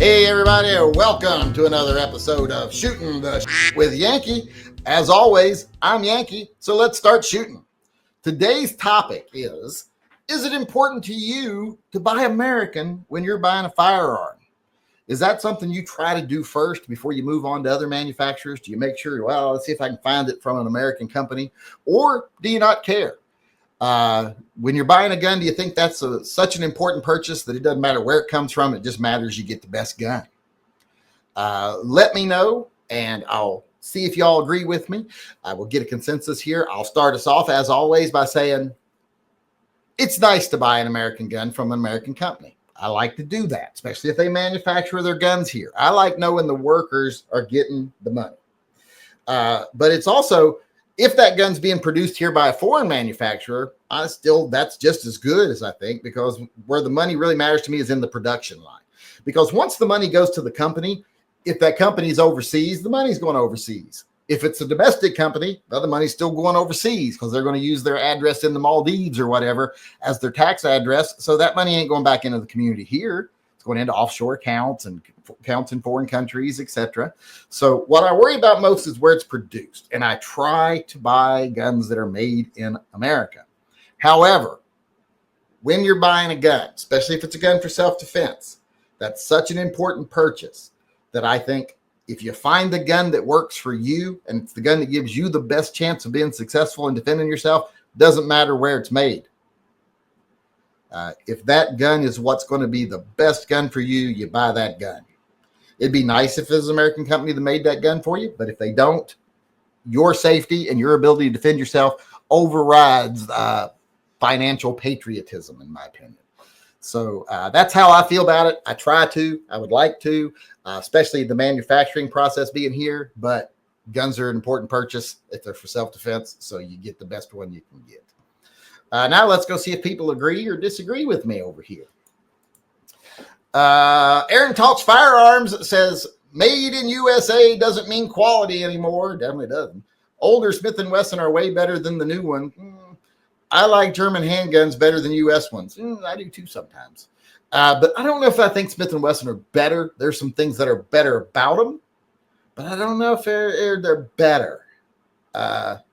Hey everybody, welcome to another episode of Shooting the with Yankee. As always, I'm Yankee, so let's start shooting. Today's topic is it important to you to buy American when you're buying a firearm? Is that something you try to do first before you move on to other manufacturers? Do you make sure, well, let's see if I can find it from an American company? Or do you not care? When you're buying a gun, do you think that's such an important purchase that it doesn't matter where it comes from? It just matters you get the best gun. Let me know, and I'll see if y'all agree with me. I will get a consensus here. I'll start us off, as always, by saying it's nice to buy an American gun from an American company. I like to do that, especially if they manufacture their guns here. I like knowing the workers are getting the money. But it's also, if that gun's being produced here by a foreign manufacturer, that's just as good as I think, because where the money really matters to me is in the production line. Because once the money goes to the company, if that company's overseas, the money's going overseas. If it's a domestic company, the money's still going overseas because they're going to use their address in the Maldives or whatever as their tax address. So that money ain't going back into the community here. It's going into offshore accounts and accounts in foreign countries, etc. So what I worry about most is where it's produced. And I try to buy guns that are made in America. However, when you're buying a gun, especially if it's a gun for self-defense, that's such an important purchase that I think if you find the gun that works for you and it's the gun that gives you the best chance of being successful in defending yourself, doesn't matter where it's made. If that gun is what's going to be the best gun for you, you buy that gun. It'd be nice if it was an American company that made that gun for you, but if they don't, your safety and your ability to defend yourself overrides financial patriotism, in my opinion. So that's how I feel about it. I would like to, especially the manufacturing process being here, but guns are an important purchase if they're for self-defense, so you get the best one you can get. Now let's go see if people agree or disagree with me over here. Aaron Talks Firearms says, made in USA doesn't mean quality anymore. Definitely doesn't. Older Smith & Wesson are way better than the new one. I like German handguns better than U.S. ones. I do too sometimes. But I don't know if I think Smith & Wesson are better. There's some things that are better about them, but I don't know if they're better. That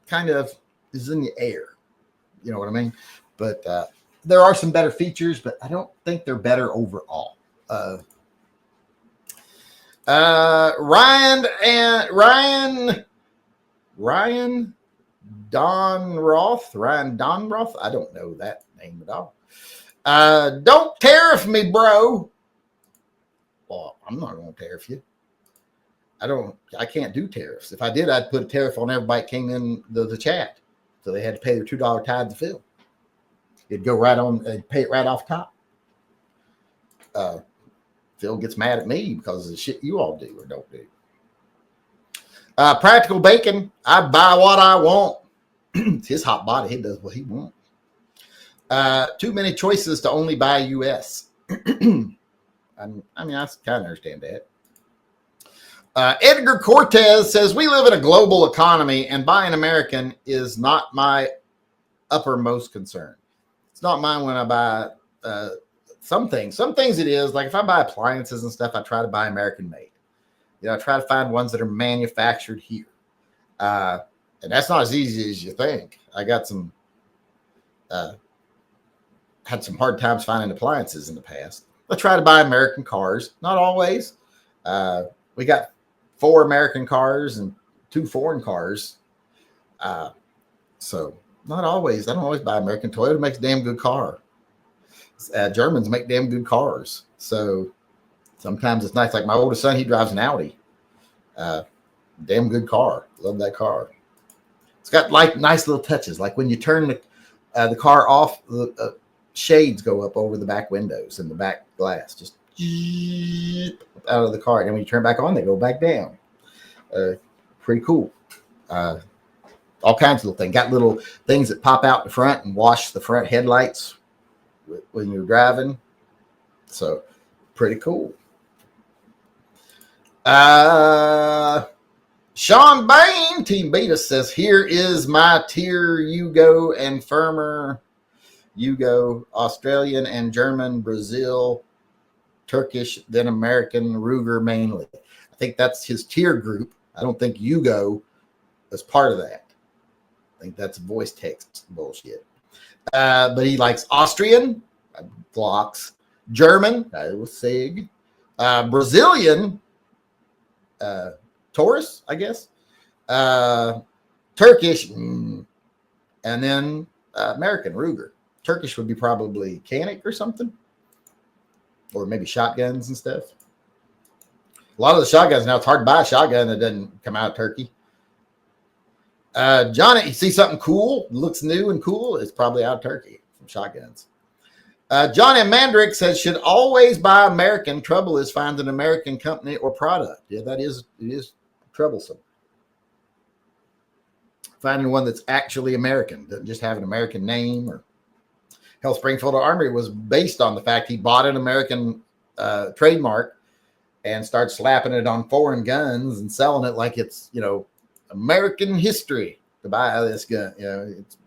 kind of is in the air. You know what I mean? But there are some better features, but I don't think they're better overall. Ryan Donroth. I don't know that name at all. Don't tariff me, bro. Well, I'm not going to tariff you. I can't do tariffs. If I did, I'd put a tariff on everybody that came in the chat. So they had to pay their $2 tithe to Phil. It'd go right on, pay it right off top. Phil gets mad at me because of the shit you all do or don't do. Practical Bacon. I buy what I want. It's his hot body. He does what he wants. Too many choices to only buy U.S. I kind of understand that. Edgar Cortez says, we live in a global economy and buying American is not my uppermost concern. It's not mine when I buy some things. Some things it is. Like if I buy appliances and stuff, I try to buy American made. I try to find ones that are manufactured here. And that's not as easy as you think. I got had some hard times finding appliances in the past. I try to buy American cars. Not always. We got 4 American cars and 2 foreign cars. So not always. I don't always buy American. Toyota makes a damn good car. Germans make damn good cars. So sometimes it's nice. Like my oldest son, he drives an Audi. Damn good car. Love that car. It's got like nice little touches. Like when you turn the car off, the shades go up over the back windows and the back glass. Just out of the car. And when you turn back on, they go back down. Pretty cool. All kinds of little things. Got little things that pop out the front and wash the front headlights when you're driving. So pretty cool. Sean Bain, Team Beta says, here is my tier Yugo and firmer Yugo, Australian and German, Brazil, Turkish, then American, Ruger mainly. I think that's his tier group. I don't think Yugo is part of that. I think that's voice text bullshit. But he likes Austrian, Glocks, German, Sig, Brazilian, Taurus, I guess, Turkish, and then American, Ruger. Turkish would be probably Canik or something, or maybe shotguns and stuff. A lot of the shotguns now, it's hard to buy a shotgun that doesn't come out of Turkey. Johnny, you see something cool, looks new and cool, it's probably out of Turkey from shotguns. Johnny Mandrick says, should always buy American. Trouble is finding an American company or product. Yeah, it is troublesome. Finding one that's actually American, doesn't just have an American name. Or hell, Springfield Armory was based on the fact he bought an American trademark and started slapping it on foreign guns and selling it like it's, American history to buy this gun. It's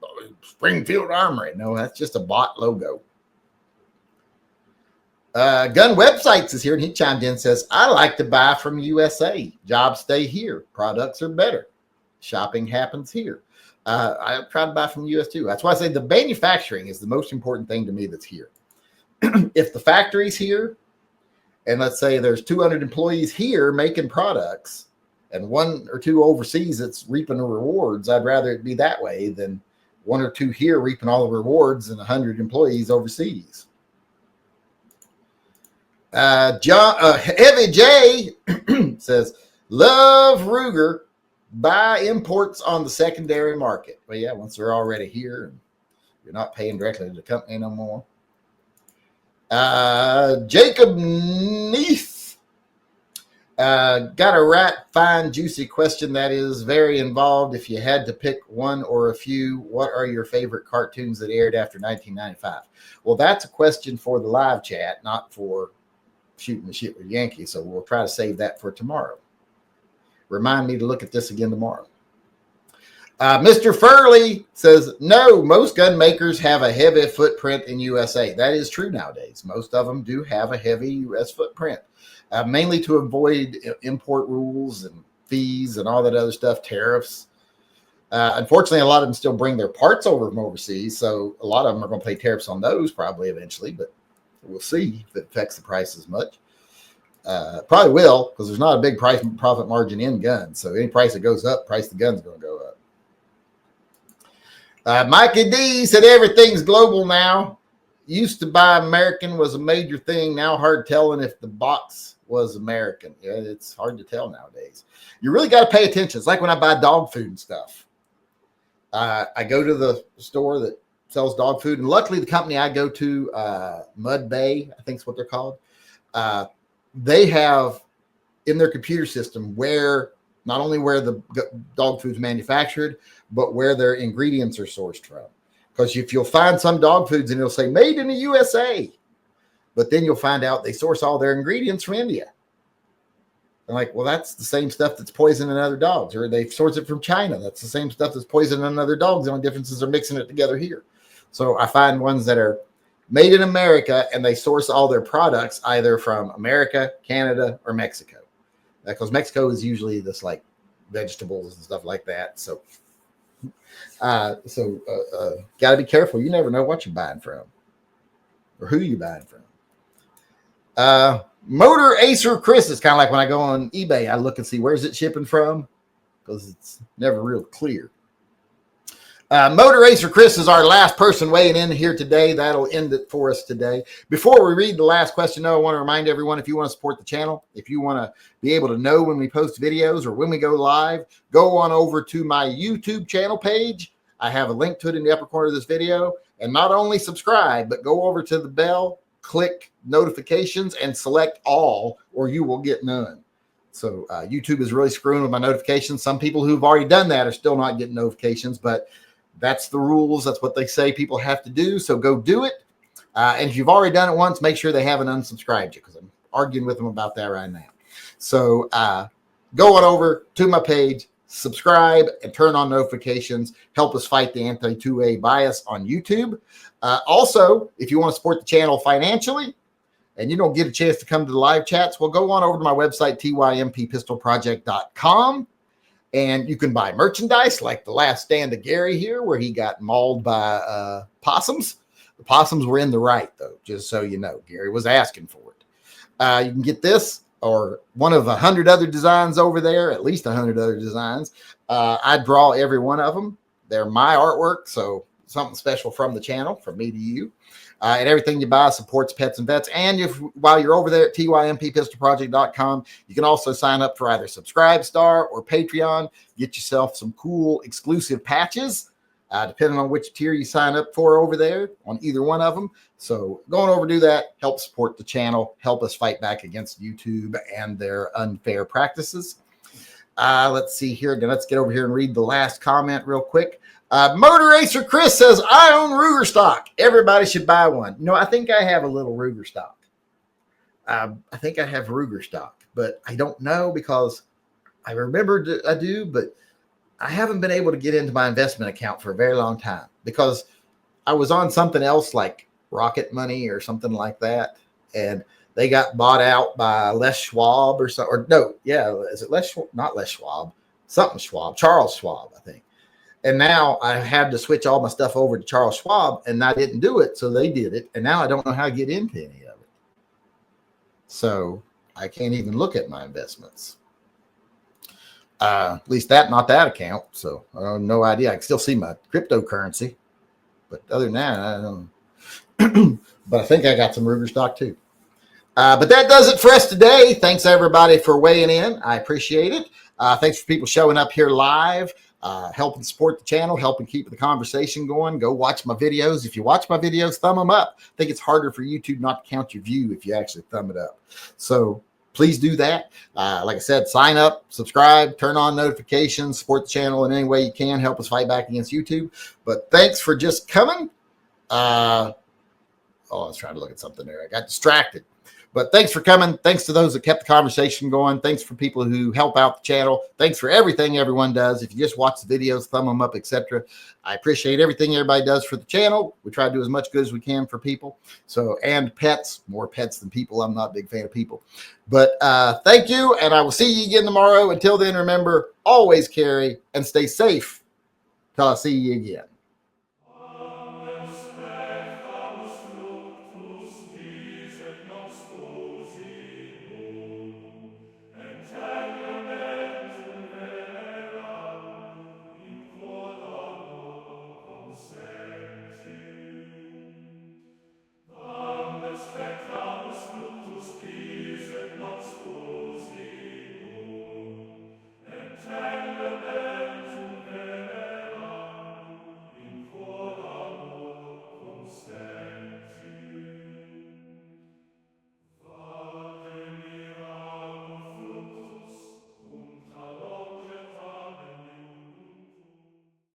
Springfield Armory. No, that's just a bought logo. Gun Websites is here, and he chimed in and says, I like to buy from USA. Jobs stay here. Products are better. Shopping happens here. I try to buy from the US too. That's why I say the manufacturing is the most important thing to me that's here. If the factory's here, and let's say there's 200 employees here making products, and 1 or 2 overseas that's reaping the rewards, I'd rather it be that way than 1 or 2 here reaping all the rewards and 100 employees overseas. Heavy J says, love Ruger, buy imports on the secondary market. Well, yeah, once they're already here and you're not paying directly to the company no more. Jacob Neath got a right fine juicy question that is very involved. If you had to pick one or a few, what are your favorite cartoons that aired after 1995? Well, that's a question for the live chat, not for shooting the shit with Yankee. So we'll try to save that for tomorrow. Remind me to look at this again tomorrow. Mr. Furley says, no, most gun makers have a heavy footprint in USA. That is true nowadays. Most of them do have a heavy U.S. footprint, mainly to avoid import rules and fees and all that other stuff, tariffs. Unfortunately, a lot of them still bring their parts over from overseas, so a lot of them are going to pay tariffs on those probably eventually, but we'll see if it affects the price as much. Probably will, because there's not a big profit margin in guns, so any price that goes up, price of the gun's going to go up. Mikey D said everything's global now. Used to buy American was a major thing. Now hard telling if the box was American. Yeah, it's hard to tell nowadays. You really got to pay attention. It's like when I buy dog food and stuff. I go to the store that sells dog food, and luckily the company I go to, Mud Bay, I think is what they're called. They have in their computer system not only where the dog food's manufactured, but where their ingredients are sourced from. Because if you'll find some dog foods and it'll say made in the USA, but then you'll find out they source all their ingredients from India. I'm like, well, that's the same stuff that's poisoning other dogs, or they source it from China. That's the same stuff that's poisoning other dogs. The only difference is they're mixing it together here. So I find ones that are made in America and they source all their products either from America, Canada, or Mexico. Because Mexico is usually this like vegetables and stuff like that. So got to be careful. You never know what you're buying from or who you're buying from. Motor Acer Chris is kind of like when I go on eBay, I look and see where's it shipping from because it's never real clear. Motor Acer Chris is our last person weighing in here today. That'll end it for us today. Before we read the last question, though, I want to remind everyone, if you want to support the channel, if you want to be able to know when we post videos or when we go live, go on over to my YouTube channel page. I have a link to it in the upper corner of this video. And not only subscribe, but go over to the bell, click notifications, and select all, or you will get none. So YouTube is really screwing with my notifications. Some people who've already done that are still not getting notifications, but that's the rules. That's what they say people have to do. So go do it. And if you've already done it once, make sure they haven't unsubscribed you because I'm arguing with them about that right now. So go on over to my page, subscribe, and turn on notifications. Help us fight the anti-2A bias on YouTube. Also, if you want to support the channel financially, and you don't get a chance to come to the live chats, well, go on over to my website, tympistolproject.com. And you can buy merchandise like the last stand of Gary here, where he got mauled by possums. The possums were in the right, though, just so you know. Gary was asking for it. You can get this or one of 100 other designs over there, at least 100 other designs. I draw every one of them. They're my artwork, so something special from the channel, from me to you. And everything you buy supports Pets and Vets. And while you're over there at tympistolproject.com, you can also sign up for either Subscribestar or Patreon. Get yourself some cool exclusive patches, depending on which tier you sign up for over there on either one of them. So going over to do that, help support the channel, help us fight back against YouTube and their unfair practices. Let's see here. Let's get over here and read the last comment real quick. Motor Racer Chris says, I own Ruger stock. Everybody should buy one. You know, I think I have a little Ruger stock. I think I have Ruger stock, but I don't know because I remember I do, but I haven't been able to get into my investment account for a very long time because I was on something else like Rocket Money or something like that. And they got bought out by Les Schwab or so, or no, yeah. Is it not Les Schwab, something Schwab, Charles Schwab, I think. And now I had to switch all my stuff over to Charles Schwab, and I didn't do it. So they did it. And now I don't know how to get into any of it. So I can't even look at my investments. At least not that account. So I have no idea. I can still see my cryptocurrency. But other than that, I don't know. But I think I got some Ruger stock too. But that does it for us today. Thanks everybody for weighing in. I appreciate it. Thanks for people showing up here live. Helping support the channel, helping keep the conversation going. Go watch my videos. If you watch my videos, thumb them up. I think it's harder for YouTube not to count your view if you actually thumb it up. So please do that. Like I said, sign up, subscribe, turn on notifications, support the channel in any way you can. Help us fight back against YouTube. But thanks for just coming. I was trying to look at something there. I got distracted. But thanks for coming. Thanks to those that kept the conversation going. Thanks for people who help out the channel. Thanks for everything everyone does. If you just watch the videos, thumb them up, etc. I appreciate everything everybody does for the channel. We try to do as much good as we can for people. So, and pets, more pets than people. I'm not a big fan of people. But thank you, and I will see you again tomorrow. Until then, remember, always carry and stay safe till I see you again.